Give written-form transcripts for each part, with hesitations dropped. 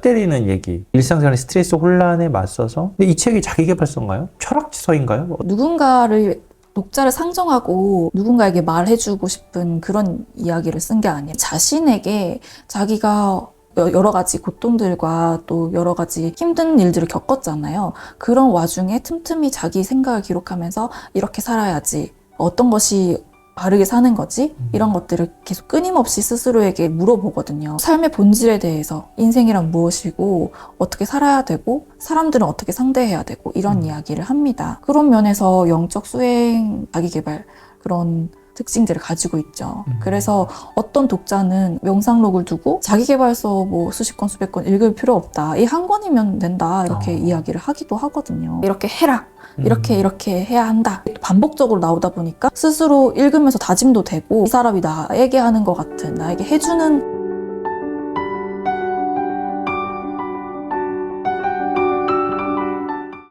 때리는 얘기, 일상생활의 스트레스 혼란에 맞서서. 근데 이 책이 자기계발서인가요? 철학서인가요? 누군가를 독자를 상정하고 누군가에게 말해주고 싶은 그런 이야기를 쓴 게 아니에요. 자신에게 자기가 여러 가지 고통들과 또 여러 가지 힘든 일들을 겪었잖아요. 그런 와중에 틈틈이 자기 생각을 기록하면서 이렇게 살아야지, 어떤 것이 바르게 사는 거지? 이런 것들을 계속 끊임없이 스스로에게 물어보거든요. 삶의 본질에 대해서, 인생이란 무엇이고 어떻게 살아야 되고 사람들은 어떻게 상대해야 되고 이런 이야기를 합니다. 그런 면에서 영적 수행, 자기계발 그런 특징들을 가지고 있죠. 그래서 어떤 독자는 명상록을 두고 자기계발서 뭐 수십 권 수백 권 읽을 필요 없다, 이 한 권이면 된다, 이렇게 이야기를 하기도 하거든요. 이렇게 해라, 이렇게 해야 한다, 반복적으로 나오다 보니까 스스로 읽으면서 다짐도 되고, 이 사람이 나에게 하는 것 같은, 나에게 해주는.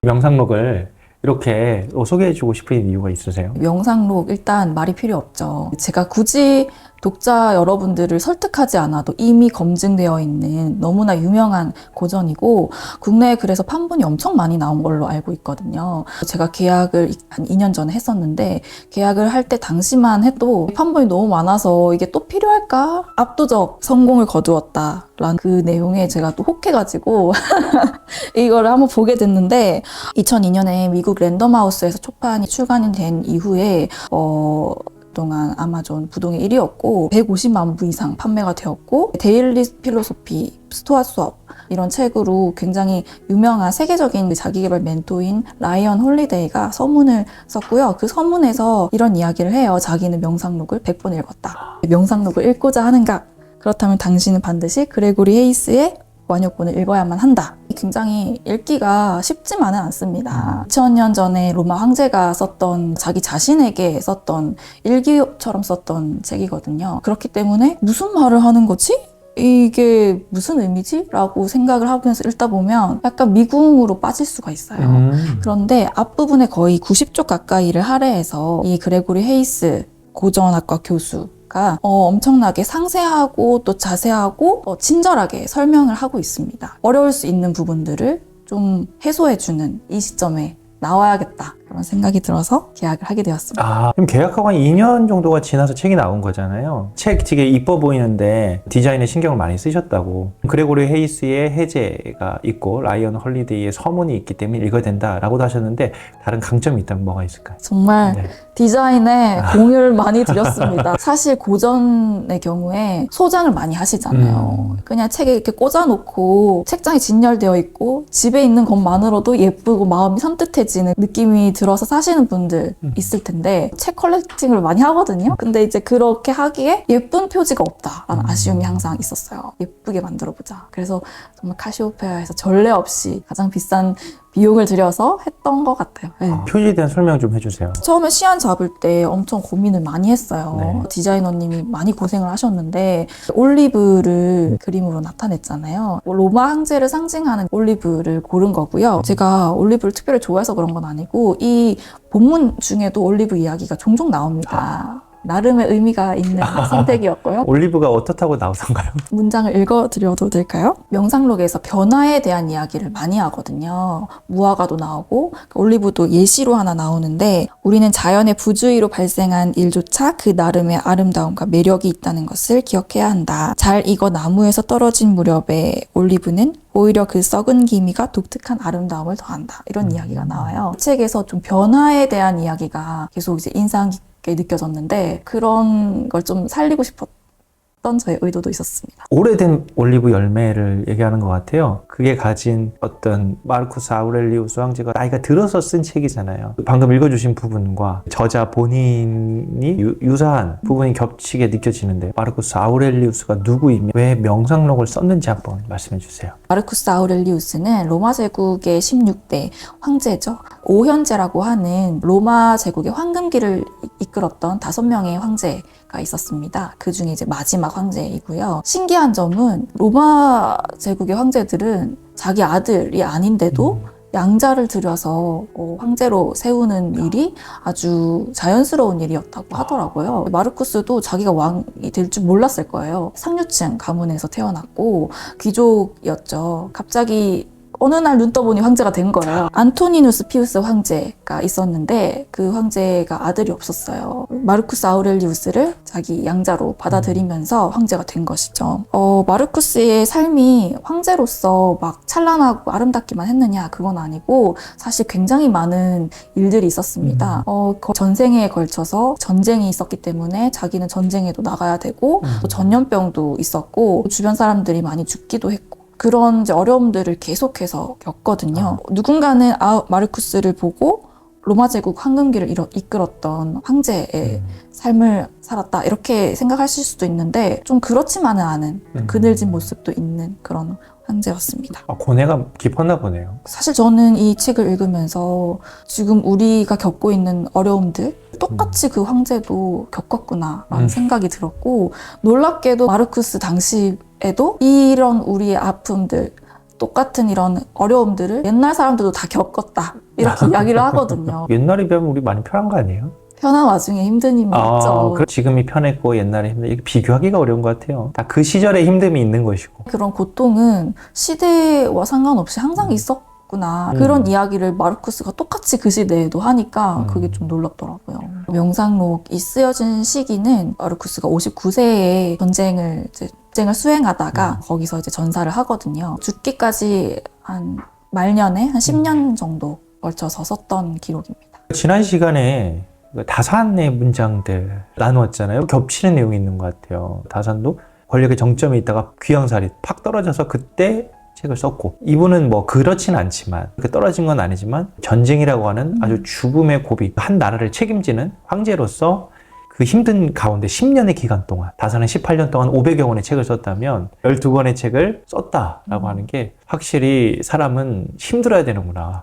명상록을 이렇게 소개해주고 싶은 이유가 있으세요? 명상록 일단 말이 필요 없죠. 제가 굳이 독자 여러분들을 설득하지 않아도 이미 검증되어 있는 너무나 유명한 고전이고, 국내에 그래서 판본이 엄청 많이 나온 걸로 알고 있거든요. 제가 계약을 한 2년 전에 했었는데, 계약을 할 때 당시만 해도 판본이 너무 많아서 이게 또 필요할까? 압도적 성공을 거두었다 라는 그 내용에 제가 또 혹해가지고 이거를 한번 보게 됐는데, 2002년에 미국 랜덤하우스에서 초판이 출간이 된 이후에 동안 아마존 부동의 1위였고 150만 부 이상 판매가 되었고, 데일리 필로소피, 스토아 수업 이런 책으로 굉장히 유명한 세계적인 자기계발 멘토인 라이언 홀리데이가 서문을 썼고요. 그 서문에서 이런 이야기를 해요. 자기는 명상록을 100번 읽었다. 명상록을 읽고자 하는가? 그렇다면 당신은 반드시 그레고리 헤이스의 완역본을 읽어야만 한다. 굉장히 읽기가 쉽지만은 않습니다. 2000년 전에 로마 황제가 썼던, 자기 자신에게 썼던 일기처럼 썼던 책이거든요. 그렇기 때문에 무슨 말을 하는 거지? 이게 무슨 의미지? 라고 생각을 하면서 읽다 보면 약간 미궁으로 빠질 수가 있어요. 그런데 앞부분에 거의 90쪽 가까이를 할애해서 이 그레고리 헤이스 고전학과 교수가 엄청나게 상세하고 또 자세하고 친절하게 설명을 하고 있습니다. 어려울 수 있는 부분들을 좀 해소해주는 이 시점에 나와야겠다, 그런 생각이 들어서 계약을 하게 되었습니다. 그럼 계약하고 한 2년 정도가 지나서 책이 나온 거잖아요. 책 되게 이뻐 보이는데 디자인에 신경을 많이 쓰셨다고. 그레고리 헤이스의 해제가 있고 라이언 홀리데이의 서문이 있기 때문에 읽어야 된다라고도 하셨는데, 다른 강점이 있다면 뭐가 있을까요? 정말 디자인에 공을 많이 들였습니다. 사실 고전의 경우에 소장을 많이 하시잖아요. 그냥 책에 이렇게 꽂아놓고 책장이 진열되어 있고 집에 있는 것만으로도 예쁘고 마음이 산뜻해지는 느낌이 들어서 사시는 분들 있을 텐데, 책 컬렉팅을 많이 하거든요. 근데 이제 그렇게 하기에 예쁜 표지가 없다라는 아쉬움이 항상 있었어요. 예쁘게 만들어보자. 그래서 정말 카시오페아에서 전례 없이 가장 비싼 비용을 들여서 했던 것 같아요. 네. 표지에 대한 설명 좀 해주세요. 처음에 시안 잡을 때 엄청 고민을 많이 했어요. 네. 디자이너님이 많이 고생을 하셨는데, 올리브를 그림으로 나타냈잖아요. 로마 황제를 상징하는 올리브를 고른 거고요. 제가 올리브를 특별히 좋아해서 그런 건 아니고, 이 본문 중에도 올리브 이야기가 종종 나옵니다. 나름의 의미가 있는 선택이었고요. 올리브가 어떻다고 나오던가요? 문장을 읽어드려도 될까요? 명상록에서 변화에 대한 이야기를 많이 하거든요. 무화과도 나오고 올리브도 예시로 하나 나오는데, 우리는 자연의 부주의로 발생한 일조차 그 나름의 아름다움과 매력이 있다는 것을 기억해야 한다. 잘 익어 나무에서 떨어진 무렵에 올리브는 오히려 그 썩은 기미가 독특한 아름다움을 더한다. 이런 이야기가 나와요. 책에서 좀 변화에 대한 이야기가 계속 이제 인상 깊게 느껴졌는데, 그런 걸 좀 살리고 싶었던 저의 의도도 있었습니다. 오래된 올리브 열매를 얘기하는 것 같아요. 그게 가진 어떤 마르쿠스 아우렐리우스 황제가 나이가 들어서 쓴 책이잖아요. 방금 읽어주신 부분과 저자 본인이 유사한 부분이 겹치게 느껴지는데, 마르쿠스 아우렐리우스가 누구이며 왜 명상록을 썼는지 한번 말씀해 주세요. 마르쿠스 아우렐리우스는 로마 제국의 16대 황제죠. 오현제라고 하는 로마 제국의 황금기를 이끌었던 5명의 황제가 있었습니다. 그 중에 이제 마지막 황제이고요. 신기한 점은 로마 제국의 황제들은 자기 아들이 아닌데도 양자를 들여서 황제로 세우는 일이 아주 자연스러운 일이었다고 하더라고요. 마르쿠스도 자기가 왕이 될 줄 몰랐을 거예요. 상류층 가문에서 태어났고 귀족이었죠. 갑자기 어느 날 눈 떠보니 황제가 된 거예요. 안토니누스 피우스 황제가 있었는데 그 황제가 아들이 없었어요. 마르쿠스 아우렐리우스를 자기 양자로 받아들이면서 황제가 된 것이죠. 마르쿠스의 삶이 황제로서 막 찬란하고 아름답기만 했느냐, 그건 아니고 사실 굉장히 많은 일들이 있었습니다. 전생에 걸쳐서 전쟁이 있었기 때문에 자기는 전쟁에도 나가야 되고 또 전염병도 있었고 주변 사람들이 많이 죽기도 했고 그런 이제 어려움들을 계속해서 겪거든요. 누군가는 마르쿠스를 보고 로마 제국 황금기를 이끌었던 황제의 삶을 살았다 이렇게 생각하실 수도 있는데 좀 그렇지만은 않은 그늘진 모습도 있는 그런 황제였습니다. 고뇌가 깊었나 보네요. 사실 저는 이 책을 읽으면서 지금 우리가 겪고 있는 어려움들 똑같이 그 황제도 겪었구나라는 생각이 들었고 놀랍게도 마르쿠스 당시에도 이런 우리의 아픔들 똑같은 이런 어려움들을 옛날 사람들도 다 겪었다 이렇게 이야기를 하거든요. 옛날에 비하면 우리 많이 편한 거 아니에요? 편한 와중에 힘든 힘이 있죠. 지금이 편했고 옛날에 힘든, 이게 비교하기가 어려운 것 같아요. 다 그 시절의 힘듦이 있는 것이고. 그런 고통은 시대와 상관없이 항상 있었구나. 그런 이야기를 마르쿠스가 똑같이 그 시대에도 하니까 그게 좀 놀랍더라고요. 명상록이 쓰여진 시기는 마르쿠스가 59세에 전쟁을 수행하다가 거기서 이제 전사를 하거든요. 죽기까지 한 말년에 한 10년 정도 걸쳐서 썼던 기록입니다. 지난 시간에 다산의 문장들 나누었잖아요. 겹치는 내용이 있는 것 같아요. 다산도 권력의 정점에 있다가 귀양살이 팍 떨어져서 그때 책을 썼고, 이분은 뭐 그렇진 않지만 그렇게 떨어진 건 아니지만 전쟁이라고 하는 아주 죽음의 고비, 한 나라를 책임지는 황제로서 그 힘든 가운데 10년의 기간 동안, 다산은 18년 동안 500여 권의 책을 썼다면 12권의 책을 썼다라고 하는 게 확실히 사람은 힘들어야 되는구나.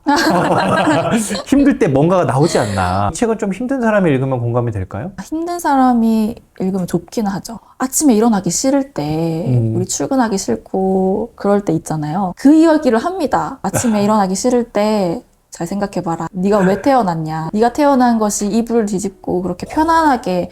힘들 때 뭔가가 나오지 않나. 이 책은 좀 힘든 사람이 읽으면 공감이 될까요? 힘든 사람이 읽으면 좋긴 하죠. 아침에 일어나기 싫을 때 우리 출근하기 싫고 그럴 때 있잖아요. 그 이야기를 합니다. 아침에 일어나기 싫을 때 잘 생각해봐라. 네가 왜 태어났냐. 네가 태어난 것이 이불을 뒤집고 그렇게 편안하게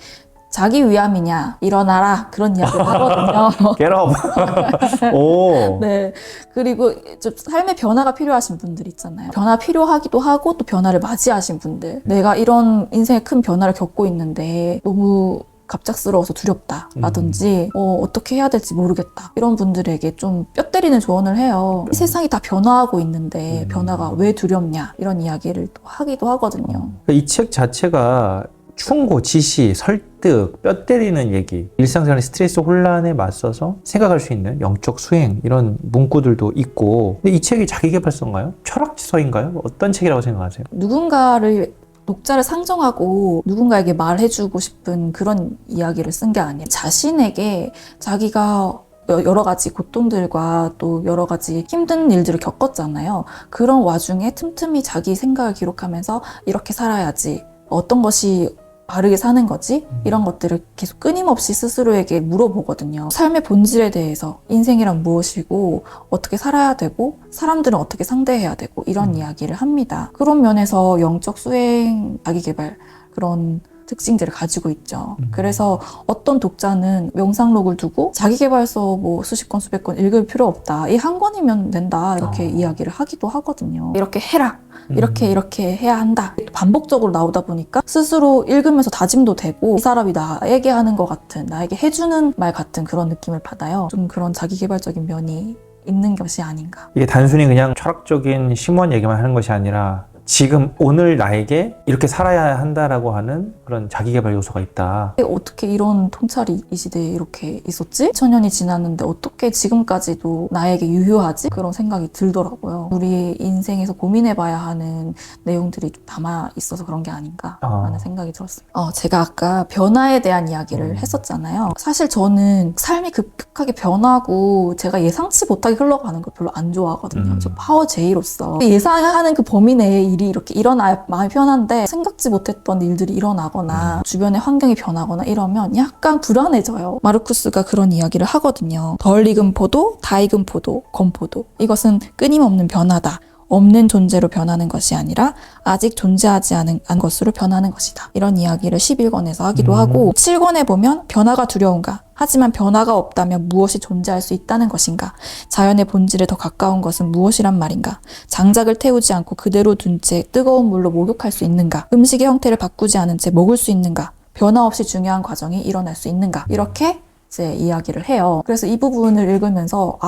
자기 위함이냐. 일어나라. 그런 이야기를 하거든요. Get up. 오. 네. 그리고 좀 삶의 변화가 필요하신 분들 있잖아요. 변화 필요하기도 하고 또 변화를 맞이하신 분들. 내가 이런 인생의 큰 변화를 겪고 있는데 너무 갑작스러워서 두렵다라든지 어떻게 해야 될지 모르겠다 이런 분들에게 좀 뼈 때리는 조언을 해요. 이 세상이 다 변화하고 있는데 변화가 왜 두렵냐 이런 이야기를 또 하기도 하거든요. 이 책 자체가 충고, 지시, 설득, 뼈 때리는 얘기, 일상생활의 스트레스 혼란에 맞서서 생각할 수 있는 영적 수행 이런 문구들도 있고. 근데 이 책이 자기계발서인가요? 철학서인가요? 어떤 책이라고 생각하세요? 누군가를 독자를 상정하고 누군가에게 말해주고 싶은 그런 이야기를 쓴 게 아니에요. 자신에게 자기가 여러 가지 고통들과 또 여러 가지 힘든 일들을 겪었잖아요. 그런 와중에 틈틈이 자기 생각을 기록하면서 이렇게 살아야지, 어떤 것이 바르게 사는 거지? 이런 것들을 계속 끊임없이 스스로에게 물어보거든요. 삶의 본질에 대해서 인생이란 무엇이고 어떻게 살아야 되고 사람들은 어떻게 상대해야 되고 이런 이야기를 합니다. 그런 면에서 영적 수행, 자기계발 그런 특징들을 가지고 있죠. 그래서 어떤 독자는 명상록을 두고 자기계발서 뭐 수십 권 수백 권 읽을 필요 없다. 이 한 권이면 된다. 이렇게 이야기를 하기도 하거든요. 이렇게 해라. 이렇게 해야 한다. 반복적으로 나오다 보니까 스스로 읽으면서 다짐도 되고 이 사람이 나에게 하는 것 같은, 나에게 해주는 말 같은 그런 느낌을 받아요. 좀 그런 자기계발적인 면이 있는 것이 아닌가. 이게 단순히 그냥 철학적인 심오한 얘기만 하는 것이 아니라 지금 오늘 나에게 이렇게 살아야 한다라고 하는 그런 자기계발 요소가 있다. 어떻게 이런 통찰이 이 시대에 이렇게 있었지? 천년이 지났는데 어떻게 지금까지도 나에게 유효하지? 그런 생각이 들더라고요. 우리의 인생에서 고민해봐야 하는 내용들이 좀 담아 있어서 그런 게 아닌가 하는 생각이 들었습니다. 제가 아까 변화에 대한 이야기를 했었잖아요. 사실 저는 삶이 급격하게 변하고 제가 예상치 못하게 흘러가는 걸 별로 안 좋아하거든요. 저 파워 J로서 예상하는 그 범위 내에 일이 이렇게 일어나야 마음이 편한데 생각지 못했던 일들이 일어나거나 주변의 환경이 변하거나 이러면 약간 불안해져요. 마르쿠스가 그런 이야기를 하거든요. 덜 익은 포도, 다 익은 포도, 건포도. 이것은 끊임없는 변화다. 없는 존재로 변하는 것이 아니라 아직 존재하지 않은 것으로 변하는 것이다. 이런 이야기를 11권에서 하기도 하고 7권에 보면 변화가 두려운가? 하지만 변화가 없다면 무엇이 존재할 수 있다는 것인가? 자연의 본질에 더 가까운 것은 무엇이란 말인가? 장작을 태우지 않고 그대로 둔 채 뜨거운 물로 목욕할 수 있는가? 음식의 형태를 바꾸지 않은 채 먹을 수 있는가? 변화 없이 중요한 과정이 일어날 수 있는가? 이렇게 이제 이야기를 해요. 그래서 이 부분을 읽으면서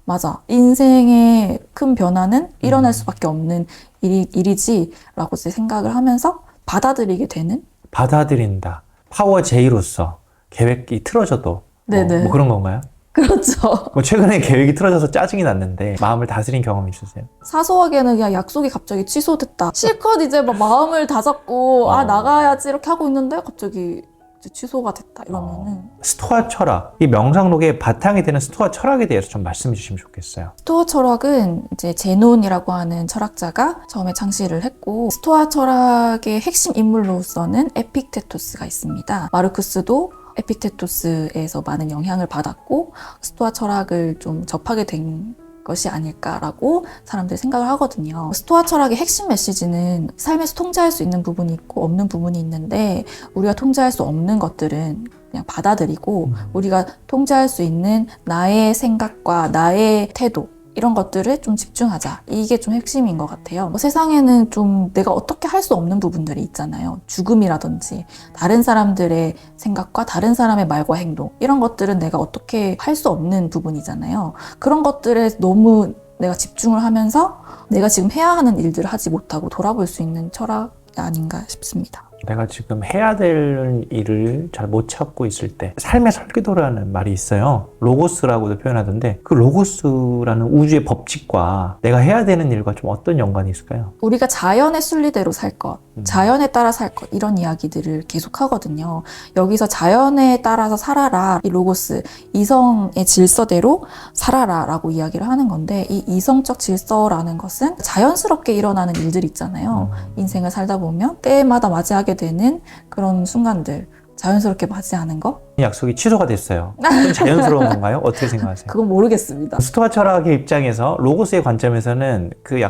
맞아. 인생의 큰 변화는 일어날 수밖에 없는 일이지라고 제 생각을 하면서 받아들이게 되는? 받아들인다. 파워 J로서 계획이 틀어져도 네네. 뭐 그런 건가요? 그렇죠. 뭐 최근에 계획이 틀어져서 짜증이 났는데 마음을 다스린 경험이 있으세요? 사소하게는 그냥 약속이 갑자기 취소됐다. 실컷 이제 막 마음을 다잡고 나가야지 이렇게 하고 있는데 갑자기 이제 취소가 됐다 이러면은 스토아 철학, 이 명상록의 바탕이 되는 스토아 철학에 대해서 좀 말씀해 주시면 좋겠어요. 스토아 철학은 이제 제논이라고 하는 철학자가 처음에 창시를 했고 스토아 철학의 핵심 인물로서는 에픽테토스가 있습니다. 마르쿠스도 에픽테토스에서 많은 영향을 받았고 스토아 철학을 좀 접하게 된 것이 아닐까라고 사람들이 생각을 하거든요. 스토아 철학의 핵심 메시지는 삶에서 통제할 수 있는 부분이 있고 없는 부분이 있는데 우리가 통제할 수 없는 것들은 그냥 받아들이고 우리가 통제할 수 있는 나의 생각과 나의 태도 이런 것들을 좀 집중하자. 이게 좀 핵심인 것 같아요. 세상에는 좀 내가 어떻게 할 수 없는 부분들이 있잖아요. 죽음이라든지 다른 사람들의 생각과 다른 사람의 말과 행동 이런 것들은 내가 어떻게 할 수 없는 부분이잖아요. 그런 것들에 너무 내가 집중을 하면서 내가 지금 해야 하는 일들을 하지 못하고 돌아볼 수 있는 철학이 아닌가 싶습니다. 내가 지금 해야 될 일을 잘 못 찾고 있을 때 삶의 설계도라는 말이 있어요. 로고스라고도 표현하던데 그 로고스라는 우주의 법칙과 내가 해야 되는 일과 좀 어떤 연관이 있을까요? 우리가 자연의 순리대로 살 것, 자연에 따라 살 것 이런 이야기들을 계속 하거든요. 여기서 자연에 따라서 살아라 이 로고스, 이성의 질서대로 살아라 라고 이야기를 하는 건데 이 이성적 질서라는 것은 자연스럽게 일어나는 일들 있잖아요. 인생을 살다 보면 때마다 맞이하게 되는 그런 순간들 자연스럽게 맞이하는 거? 약속이 취소가 됐어요. 좀 자연스러운 건가요? 어떻게 생각하세요? 그건 모르겠습니다. 스토아 철학의 입장에서 로고스의 관점에서는 그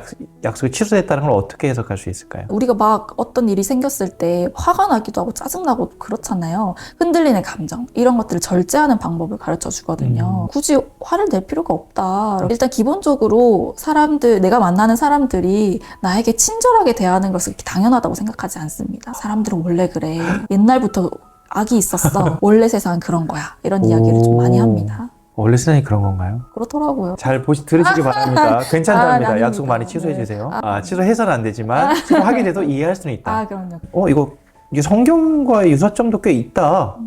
약속이 취소됐다는 걸 어떻게 해석할 수 있을까요? 우리가 막 어떤 일이 생겼을 때 화가 나기도 하고 짜증나고 그렇잖아요. 흔들리는 감정 이런 것들을 절제하는 방법을 가르쳐 주거든요. 굳이 화를 낼 필요가 없다. 일단 기본적으로 내가 만나는 사람들이 나에게 친절하게 대하는 것을 그렇게 당연하다고 생각하지 않습니다. 사람들은 원래 그래. 옛날부터 악이 있었어. 원래 세상은 그런 거야. 이런 이야기를 좀 많이 합니다. 원래 세상이 그런 건가요? 그렇더라고요. 잘 들으시기 바랍니다. 괜찮답니다. 아닙니다. 약속 많이 취소해 주세요. 네. 취소해서는 안 되지만 취소하게 돼도 이해할 수는 있다. 그럼요. 이게 성경과의 유사점도 꽤 있다.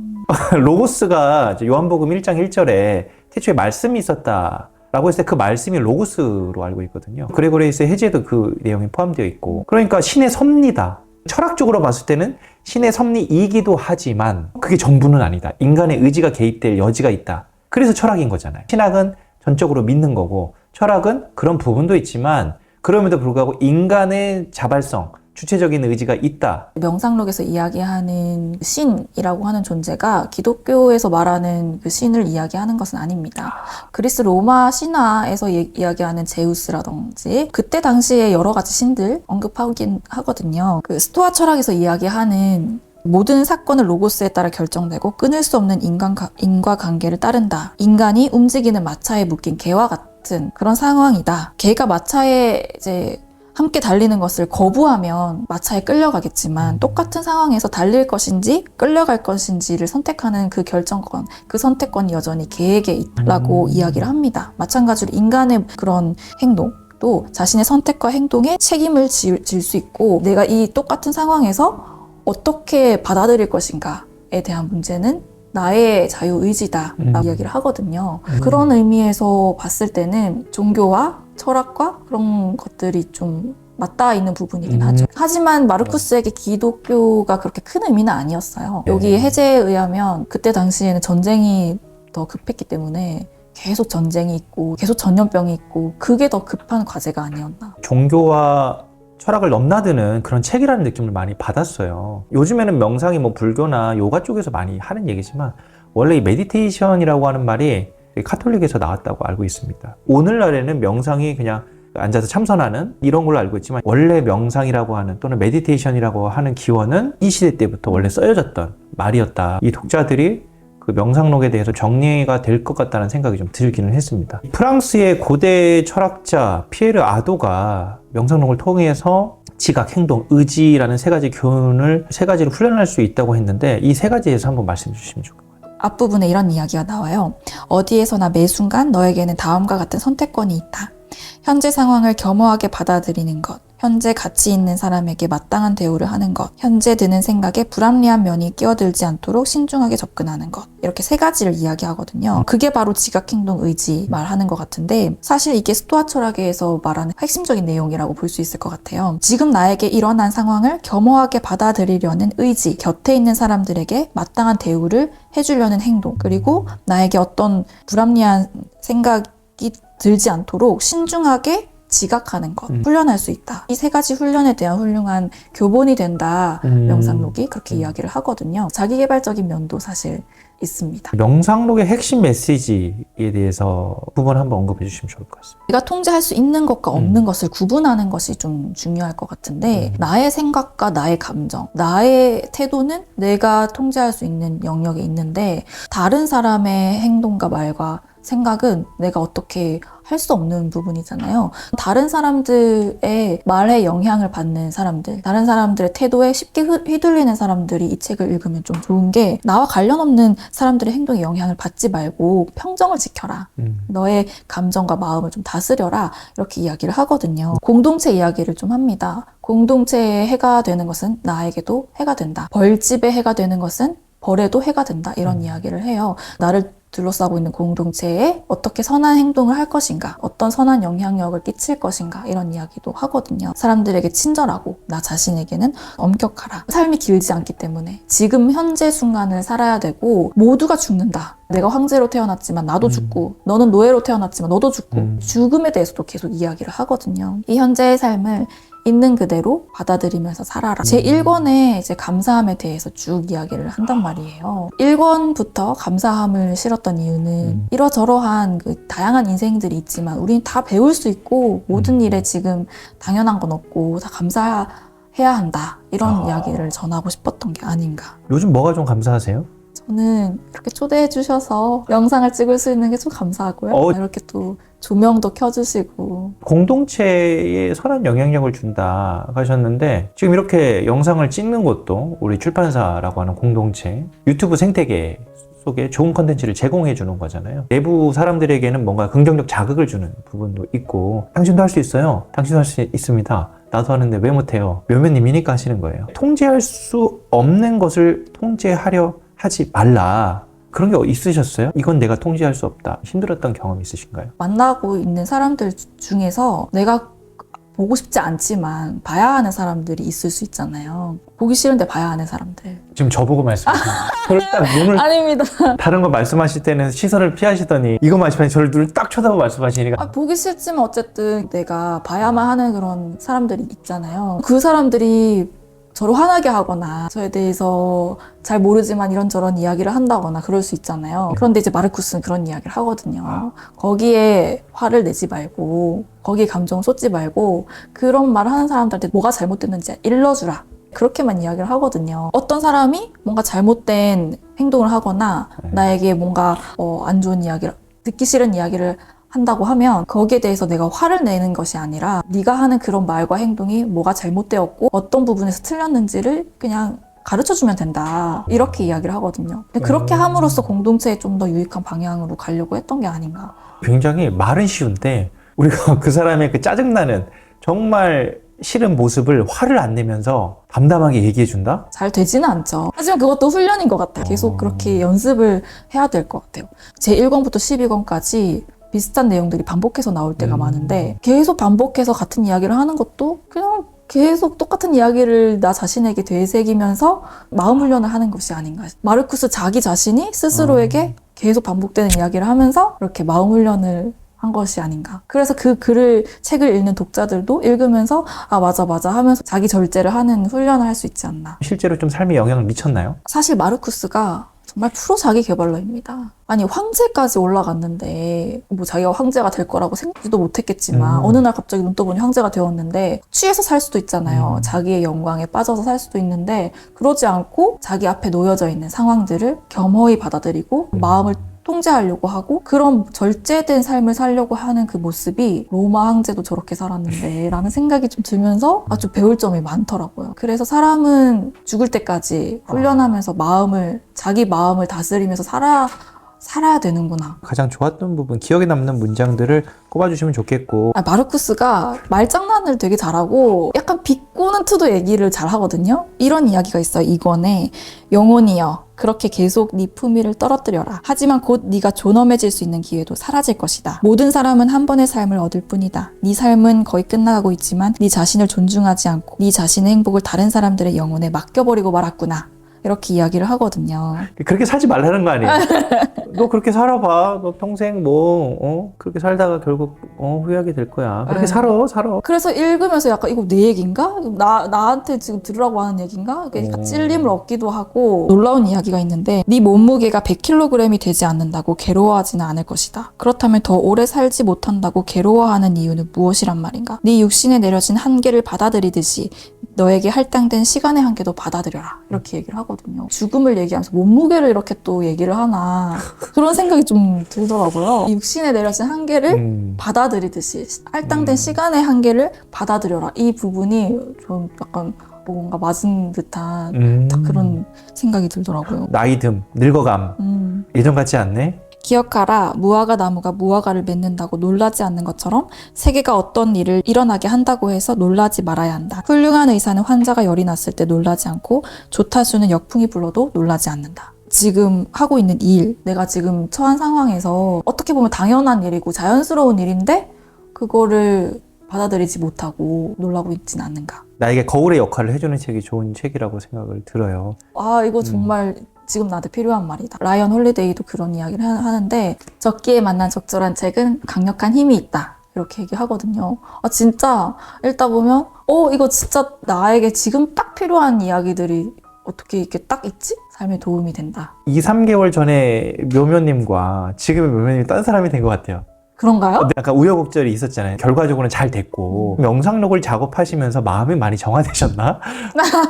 로고스가 이제 요한복음 1장 1절에 태초에 말씀이 있었다. 라고 했을 때 그 말씀이 로고스로 알고 있거든요. 그레고리우스의 해제도 그 내용이 포함되어 있고 그러니까 신의 섭리다. 철학적으로 봤을 때는 신의 섭리이기도 하지만 그게 전부는 아니다. 인간의 의지가 개입될 여지가 있다. 그래서 철학인 거잖아요. 신학은 전적으로 믿는 거고 철학은 그런 부분도 있지만 그럼에도 불구하고 인간의 자발성, 주체적인 의지가 있다. 명상록에서 이야기하는 신이라고 하는 존재가 기독교에서 말하는 그 신을 이야기하는 것은 아닙니다. 그리스 로마 신화에서 이야기하는 제우스라든지 그때 당시에 여러 가지 신들 언급하긴 하거든요. 그 스토아 철학에서 이야기하는 모든 사건은 로고스에 따라 결정되고 끊을 수 없는 인과관계를 따른다. 인간이 움직이는 마차에 묶인 개와 같은 그런 상황이다. 개가 마차에 이제 함께 달리는 것을 거부하면 마차에 끌려가겠지만 똑같은 상황에서 달릴 것인지 끌려갈 것인지를 선택하는 그 결정권, 그 선택권이 여전히 개에게 있다고 이야기를 합니다. 마찬가지로 인간의 그런 행동, 또 자신의 선택과 행동에 책임을 질 수 있고 내가 이 똑같은 상황에서 어떻게 받아들일 것인가에 대한 문제는 나의 자유의지다 라고 이야기를 하거든요. 그런 의미에서 봤을 때는 종교와 철학과 그런 것들이 좀 맞닿아 있는 부분이긴 하죠. 하지만 마르쿠스에게 기독교가 그렇게 큰 의미는 아니었어요. 여기 해제에 의하면 그때 당시에는 전쟁이 더 급했기 때문에 계속 전쟁이 있고 계속 전염병이 있고 그게 더 급한 과제가 아니었나. 종교와 철학을 넘나드는 그런 책이라는 느낌을 많이 받았어요. 요즘에는 명상이 뭐 불교나 요가 쪽에서 많이 하는 얘기지만 원래 이 메디테이션이라고 하는 말이 카톨릭에서 나왔다고 알고 있습니다. 오늘날에는 명상이 그냥 앉아서 참선하는 이런 걸로 알고 있지만 원래 명상이라고 하는 또는 메디테이션이라고 하는 기원은 이 시대 때부터 원래 쓰여졌던 말이었다. 이 독자들이 그 명상록에 대해서 정리가 될 것 같다는 생각이 좀 들기는 했습니다. 프랑스의 고대 철학자 피에르 아도가 명상록을 통해서 지각, 행동, 의지라는 세 가지 교훈을 세 가지로 훈련할 수 있다고 했는데 이 세 가지에서 한번 말씀해 주시면 좋을 것 같아요. 앞부분에 이런 이야기가 나와요. 어디에서나 매 순간 너에게는 다음과 같은 선택권이 있다. 현재 상황을 겸허하게 받아들이는 것, 현재 가치 있는 사람에게 마땅한 대우를 하는 것, 현재 드는 생각에 불합리한 면이 끼어들지 않도록 신중하게 접근하는 것. 이렇게 세 가지를 이야기하거든요. 그게 바로 지각행동의지 말하는 것 같은데 사실 이게 스토아 철학에서 말하는 핵심적인 내용이라고 볼 수 있을 것 같아요. 지금 나에게 일어난 상황을 겸허하게 받아들이려는 의지, 곁에 있는 사람들에게 마땅한 대우를 해주려는 행동, 그리고 나에게 어떤 불합리한 생각이 들지 않도록 신중하게 지각하는 것, 훈련할 수 있다. 이 세 가지 훈련에 대한 훌륭한 교본이 된다. 명상록이 그렇게 이야기를 하거든요. 자기개발적인 면도 사실 있습니다. 명상록의 핵심 메시지에 대해서 부분 한번 언급해 주시면 좋을 것 같습니다. 내가 통제할 수 있는 것과 없는 것을 구분하는 것이 좀 중요할 것 같은데 나의 생각과 나의 감정, 나의 태도는 내가 통제할 수 있는 영역에 있는데 다른 사람의 행동과 말과 생각은 내가 어떻게 할 수 없는 부분이잖아요. 다른 사람들의 말에 영향을 받는 사람들, 다른 사람들의 태도에 쉽게 휘둘리는 사람들이 이 책을 읽으면 좀 좋은 게 나와 관련 없는 사람들의 행동에 영향을 받지 말고 평정을 지켜라. 너의 감정과 마음을 좀 다스려라. 이렇게 이야기를 하거든요. 공동체 이야기를 좀 합니다. 공동체에 해가 되는 것은 나에게도 해가 된다. 벌집에 해가 되는 것은 벌에도 해가 된다. 이런 이야기를 해요. 나를 둘러싸고 있는 공동체에 어떻게 선한 행동을 할 것인가, 어떤 선한 영향력을 끼칠 것인가 이런 이야기도 하거든요. 사람들에게 친절하고 나 자신에게는 엄격하라. 삶이 길지 않기 때문에 지금 현재 순간을 살아야 되고 모두가 죽는다. 내가 황제로 태어났지만 나도 죽고 너는 노예로 태어났지만 너도 죽고 죽음에 대해서도 계속 이야기를 하거든요. 이 현재의 삶을 있는 그대로 받아들이면서 살아라. 제 1권에 이제 감사함에 대해서 쭉 이야기를 한단 말이에요. 1권부터 감사함을 실었던 이유는 이러저러한 그 다양한 인생들이 있지만 우리는 다 배울 수 있고 모든 일에 지금 당연한 건 없고 다 감사해야 한다. 이런 이야기를 전하고 싶었던 게 아닌가. 요즘 뭐가 좀 감사하세요? 저는 이렇게 초대해 주셔서 영상을 찍을 수 있는 게 좀 감사하고요. 이렇게 또 조명도 켜주시고 공동체에 선한 영향력을 준다 하셨는데 지금 이렇게 영상을 찍는 것도 우리 출판사라고 하는 공동체 유튜브 생태계 속에 좋은 컨텐츠를 제공해 주는 거잖아요. 내부 사람들에게는 뭔가 긍정적 자극을 주는 부분도 있고 당신도 할 수 있어요. 당신도 할 수 있습니다. 나도 하는데 왜 못해요? 묘면님이니까 하시는 거예요. 통제할 수 없는 것을 통제하려 하지 말라. 그런 게 있으셨어요? 이건 내가 통제할 수 없다. 힘들었던 경험이 있으신가요? 만나고 있는 사람들 중에서 내가 보고 싶지 않지만 봐야 하는 사람들이 있을 수 있잖아요. 보기 싫은데 봐야 하는 사람들. 지금 저보고 말씀하시는 저를 딱 눈을 아닙니다. 다른 거 말씀하실 때는 시선을 피하시더니 이거 말씀하시면 저를 눈을 딱 쳐다보고 말씀하시니까 보기 싫지만 어쨌든 내가 봐야만 하는 그런 사람들이 있잖아요. 그 사람들이 저를 화나게 하거나 저에 대해서 잘 모르지만 이런저런 이야기를 한다거나 그럴 수 있잖아요. 그런데 이제 마르쿠스는 그런 이야기를 하거든요. 거기에 화를 내지 말고 거기에 감정을 쏟지 말고 그런 말을 하는 사람들한테 뭐가 잘못됐는지 일러주라. 그렇게만 이야기를 하거든요. 어떤 사람이 뭔가 잘못된 행동을 하거나 나에게 뭔가 안 좋은 이야기를, 듣기 싫은 이야기를 한다고 하면 거기에 대해서 내가 화를 내는 것이 아니라 네가 하는 그런 말과 행동이 뭐가 잘못되었고 어떤 부분에서 틀렸는지를 그냥 가르쳐주면 된다. 이렇게 이야기를 하거든요. 근데 그렇게 함으로써 공동체에 좀 더 유익한 방향으로 가려고 했던 게 아닌가. 굉장히 말은 쉬운데 우리가 그 사람의 그 짜증나는 정말 싫은 모습을 화를 안 내면서 담담하게 얘기해준다? 잘 되지는 않죠. 하지만 그것도 훈련인 것 같아요. 계속 그렇게 연습을 해야 될 것 같아요. 제 1권부터 12권까지 비슷한 내용들이 반복해서 나올 때가 많은데 계속 반복해서 같은 이야기를 하는 것도 그냥 계속 똑같은 이야기를 나 자신에게 되새기면서 마음 훈련을 하는 것이 아닌가. 마르쿠스 자기 자신이 스스로에게 계속 반복되는 이야기를 하면서 이렇게 마음 훈련을 한 것이 아닌가. 그래서 그 책을 읽는 독자들도 읽으면서 아 맞아 하면서 자기 절제를 하는 훈련을 할 수 있지 않나. 실제로 좀 삶에 영향을 미쳤나요? 사실 마르쿠스가 정말 프로 자기 개발러입니다. 아니 황제까지 올라갔는데 뭐 자기가 황제가 될 거라고 생각도 못했겠지만 어느 날 갑자기 눈 떠보니 황제가 되었는데 취해서 살 수도 있잖아요. 자기의 영광에 빠져서 살 수도 있는데 그러지 않고 자기 앞에 놓여져 있는 상황들을 겸허히 받아들이고 마음을 통제하려고 하고 그런 절제된 삶을 살려고 하는 그 모습이 로마 황제도 저렇게 살았는데 라는 생각이 좀 들면서 아주 배울 점이 많더라고요. 그래서 사람은 죽을 때까지 훈련하면서 자기 마음을 다스리면서 살아야 되는구나. 가장 좋았던 부분, 기억에 남는 문장들을 꼽아주시면 좋겠고. 마르쿠스가 말장난을 되게 잘하고 약간 비꼬는 투도 얘기를 잘 하거든요. 이런 이야기가 있어요. 이권에 영혼이여 그렇게 계속 네 품위를 떨어뜨려라. 하지만 곧 네가 존엄해질 수 있는 기회도 사라질 것이다. 모든 사람은 한 번의 삶을 얻을 뿐이다. 네 삶은 거의 끝나가고 있지만 네 자신을 존중하지 않고 네 자신의 행복을 다른 사람들의 영혼에 맡겨버리고 말았구나. 이렇게 이야기를 하거든요. 그렇게 살지 말라는 거 아니에요? 너 그렇게 살아봐. 너 평생 그렇게 살다가 결국 후회하게 될 거야. 그렇게 살아. 그래서 읽으면서 약간 이거 내 얘기인가? 나한테 지금 들으라고 하는 얘기인가? 약간 찔림을 얻기도 하고 놀라운 이야기가 있는데 네 몸무게가 100kg이 되지 않는다고 괴로워하지는 않을 것이다. 그렇다면 더 오래 살지 못한다고 괴로워하는 이유는 무엇이란 말인가? 네 육신에 내려진 한계를 받아들이듯이 너에게 할당된 시간의 한계도 받아들여라. 이렇게 얘기를 하거든요. 죽음을 얘기하면서 몸무게를 이렇게 또 얘기를 하나 그런 생각이 좀 들더라고요. 육신에 내려진 한계를 받아들이듯이 할당된 시간의 한계를 받아들여라. 이 부분이 좀 약간 뭔가 맞은 듯한 딱 그런 생각이 들더라고요. 나이듦, 늙어감. 예전 같지 않네? 기억하라. 무화과 나무가 무화과를 맺는다고 놀라지 않는 것처럼 세계가 어떤 일을 일어나게 한다고 해서 놀라지 말아야 한다. 훌륭한 의사는 환자가 열이 났을 때 놀라지 않고 조타수는 역풍이 불러도 놀라지 않는다. 지금 하고 있는 일, 내가 지금 처한 상황에서 어떻게 보면 당연한 일이고 자연스러운 일인데 그거를 받아들이지 못하고 놀라고 있진 않는가. 나에게 거울의 역할을 해주는 책이 좋은 책이라고 생각을 들어요. 이거 정말 지금 나한테 필요한 말이다. 라이언 홀리데이도 그런 이야기를 하는데 적기에 만난 적절한 책은 강력한 힘이 있다. 이렇게 얘기하거든요. 진짜 읽다 보면 이거 진짜 나에게 지금 딱 필요한 이야기들이 어떻게 이렇게 딱 있지? 삶에 도움이 된다. 2, 3개월 전에 묘묘님과 지금의 묘묘님이 딴 사람이 된 것 같아요. 그런가요? 약간 우여곡절이 있었잖아요. 결과적으로는 잘 됐고 명상록을 작업하시면서 마음이 많이 정화되셨나?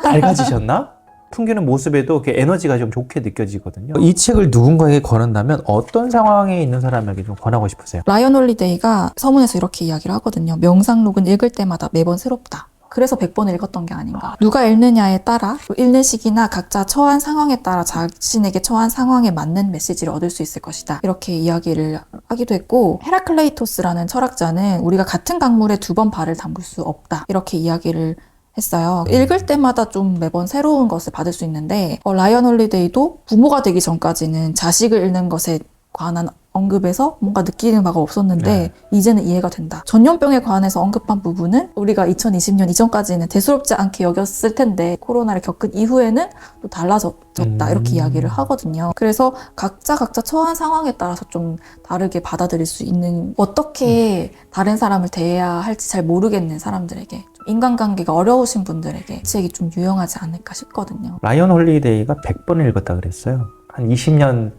밝아지셨나? 풍기는 모습에도 이렇게 에너지가 좀 좋게 느껴지거든요. 이 책을 누군가에게 권한다면 어떤 상황에 있는 사람에게 좀 권하고 싶으세요? 라이언 홀리데이가 서문에서 이렇게 이야기를 하거든요. 명상록은 읽을 때마다 매번 새롭다. 그래서 100번 읽었던 게 아닌가. 누가 읽느냐에 따라 읽는 시기나 각자 처한 상황에 따라 자신에게 처한 상황에 맞는 메시지를 얻을 수 있을 것이다. 이렇게 이야기를 하기도 했고 헤라클레이토스라는 철학자는 우리가 같은 강물에 2번 발을 담글 수 없다. 이렇게 이야기를 했어요. 읽을 때마다 좀 매번 새로운 것을 받을 수 있는데 라이언 홀리데이도 부모가 되기 전까지는 자식을 잃는 것에 관한 언급에서 뭔가 느끼는 바가 없었는데 이제는 이해가 된다. 전염병에 관해서 언급한 부분은 우리가 2020년 이전까지는 대수롭지 않게 여겼을 텐데 코로나를 겪은 이후에는 또 달라졌다. 이렇게 이야기를 하거든요. 그래서 각자 처한 상황에 따라서 좀 다르게 받아들일 수 있는 어떻게 다른 사람을 대해야 할지 잘 모르겠는 사람들에게 인간관계가 어려우신 분들에게 이 책이 좀 유용하지 않을까 싶거든요. 라이언 홀리데이가 100번을 읽었다 그랬어요. 한 20년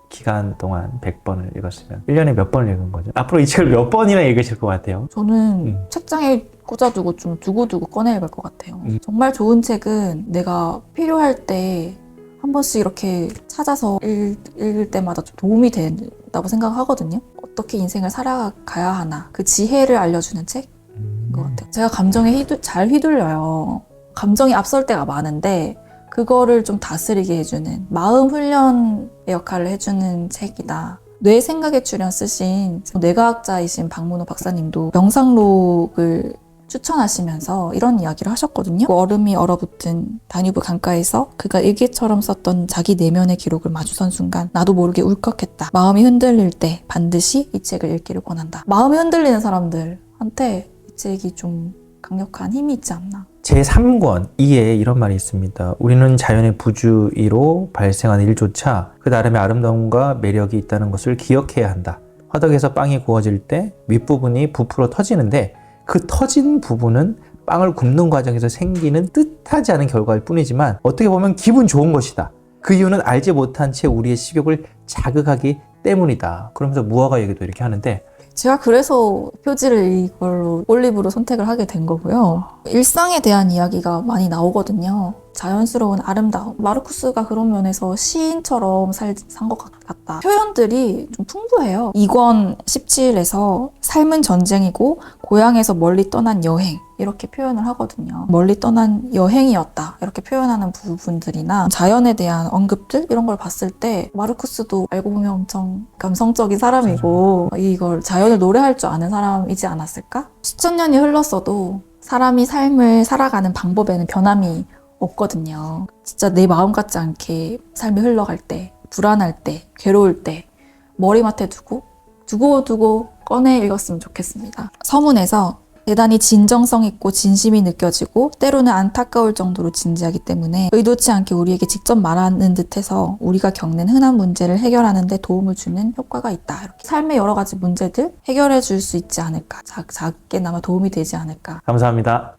기간 동안 100번을 읽었으면 1년에 몇 번을 읽은 거죠? 앞으로 이 책을 몇 번이나 읽으실 것 같아요? 저는 책장에 꽂아두고 좀 두고두고 꺼내 읽을 것 같아요. 정말 좋은 책은 내가 필요할 때 한 번씩 이렇게 찾아서 읽을 때마다 좀 도움이 된다고 생각하거든요. 어떻게 인생을 살아가야 하나 그 지혜를 알려주는 책인 것 같아요. 제가 감정에 잘 휘둘려요. 감정이 앞설 때가 많은데 그거를 좀 다스리게 해주는 마음 훈련의 역할을 해주는 책이다. 뇌 생각의 출현 쓰신 뇌과학자이신 박문호 박사님도 명상록을 추천하시면서 이런 이야기를 하셨거든요. 얼음이 얼어붙은 다뉴브 강가에서 그가 일기처럼 썼던 자기 내면의 기록을 마주선 순간 나도 모르게 울컥했다. 마음이 흔들릴 때 반드시 이 책을 읽기를 권한다. 마음이 흔들리는 사람들한테 이 책이 좀 강력한 힘이 있지 않나. 제3권 2에 이런 말이 있습니다. 우리는 자연의 부주의로 발생하는 일조차 그 나름의 아름다움과 매력이 있다는 것을 기억해야 한다. 화덕에서 빵이 구워질 때 윗부분이 부풀어 터지는데 그 터진 부분은 빵을 굽는 과정에서 생기는 뜻하지 않은 결과일 뿐이지만 어떻게 보면 기분 좋은 것이다. 그 이유는 알지 못한 채 우리의 식욕을 자극하기 때문이다. 그러면서 무화과 얘기도 이렇게 하는데 제가 그래서 표지를 이걸로 올리브로 선택을 하게 된 거고요. 일상에 대한 이야기가 많이 나오거든요. 자연스러운 아름다움. 마르쿠스가 그런 면에서 시인처럼 산 것 같다. 표현들이 좀 풍부해요. 2권 17에서 삶은 전쟁이고 고향에서 멀리 떠난 여행 이렇게 표현을 하거든요. 멀리 떠난 여행이었다 이렇게 표현하는 부분들이나 자연에 대한 언급들 이런 걸 봤을 때 마르쿠스도 알고 보면 엄청 감성적인 사람이고 이걸 자연을 노래할 줄 아는 사람이지 않았을까? 수천 년이 흘렀어도 사람이 삶을 살아가는 방법에는 변함이 없거든요. 진짜 내 마음 같지 않게 삶이 흘러갈 때, 불안할 때, 괴로울 때 머리맡에 두고 꺼내 읽었으면 좋겠습니다. 서문에서 대단히 진정성 있고 진심이 느껴지고 때로는 안타까울 정도로 진지하기 때문에 의도치 않게 우리에게 직접 말하는 듯해서 우리가 겪는 흔한 문제를 해결하는 데 도움을 주는 효과가 있다. 이렇게 삶의 여러 가지 문제들 해결해 줄 수 있지 않을까. 작게나마 도움이 되지 않을까. 감사합니다.